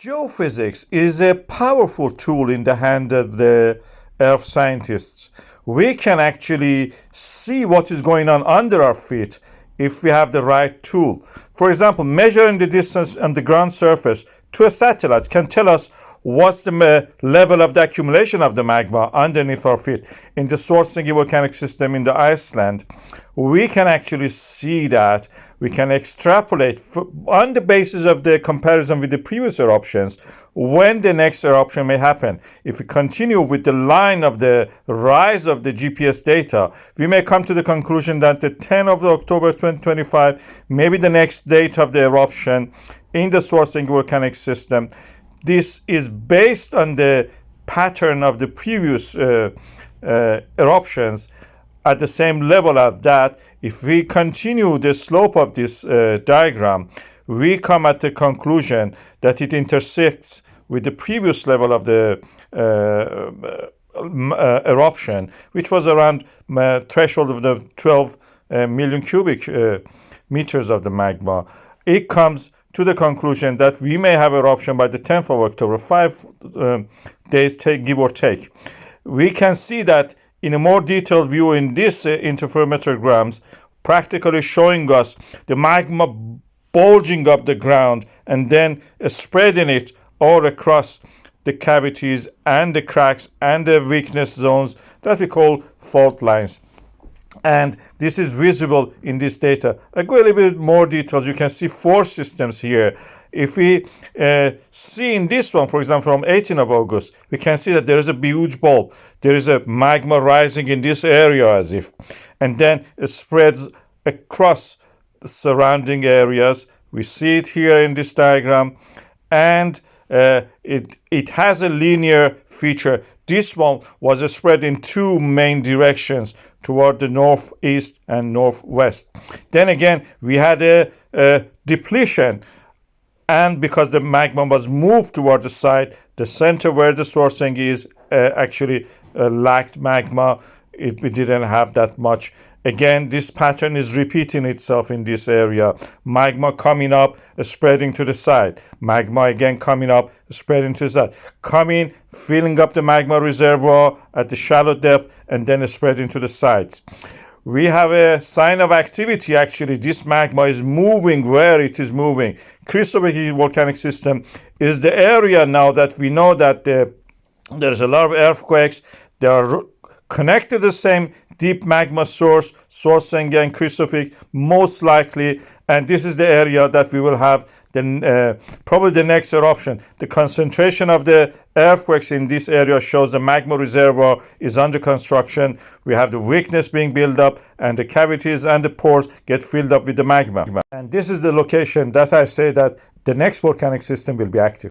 Geophysics is a powerful tool in the hand of the earth scientists. We can actually see what is going on under our feet if we have the right tool. For example, measuring the distance on the ground surface to a satellite can tell us what's the level of the accumulation of the magma underneath our feet. In the Svartsengi volcanic system in the Iceland, we can actually see that. We can extrapolate on the basis of the comparison with the previous eruptions when the next eruption may happen. If we continue with the line of the rise of the GPS data, we may come to the conclusion that the 10th of October 2025 may be the next date of the eruption in the Svartsengi volcanic system. This is based on the pattern of the previous eruptions at the same level as that. If we continue the slope of this diagram, we come at the conclusion that it intersects with the previous level of the eruption, which was around threshold of the 12 million cubic meters of the magma. It comes to the conclusion that we may have eruption by the 10th of October, 5 days give or take. We can see that in a more detailed view in this interferometrograms, practically showing us the magma bulging up the ground and then spreading it all across the cavities and the cracks and the weakness zones that we call fault lines. And this is visible in this data. I go a little bit more details. You can see 4 systems here. If we see in this one, for example, from 18th of August, we can see that there is a huge bulb. There is a magma rising in this area as if, and then it spreads across the surrounding areas. We see it here in this diagram, and it has a linear feature. This one was spread in 2 main directions, toward the northeast and northwest. Then again, we had a depletion, and because the magma was moved toward the side, the center where the Svartsengi is actually lacked magma. We didn't have that much. Again, this pattern is repeating itself in this area. Magma coming up, spreading to the side. Magma again coming up, spreading to the side. Coming, filling up the magma reservoir at the shallow depth, and then spreading to the sides. We have a sign of activity. Actually, this magma is moving where it is moving. Krysuvik volcanic system is the area now that we know that there's a lot of earthquakes. They are connected to the same deep magma source, Svartsengi and Krysuvik, most likely, and this is the area that we will have probably the next eruption. The concentration of the earthquakes in this area shows the magma reservoir is under construction. We have the weakness being built up, and the cavities and the pores get filled up with the magma. And this is the location that I say that the next volcanic system will be active.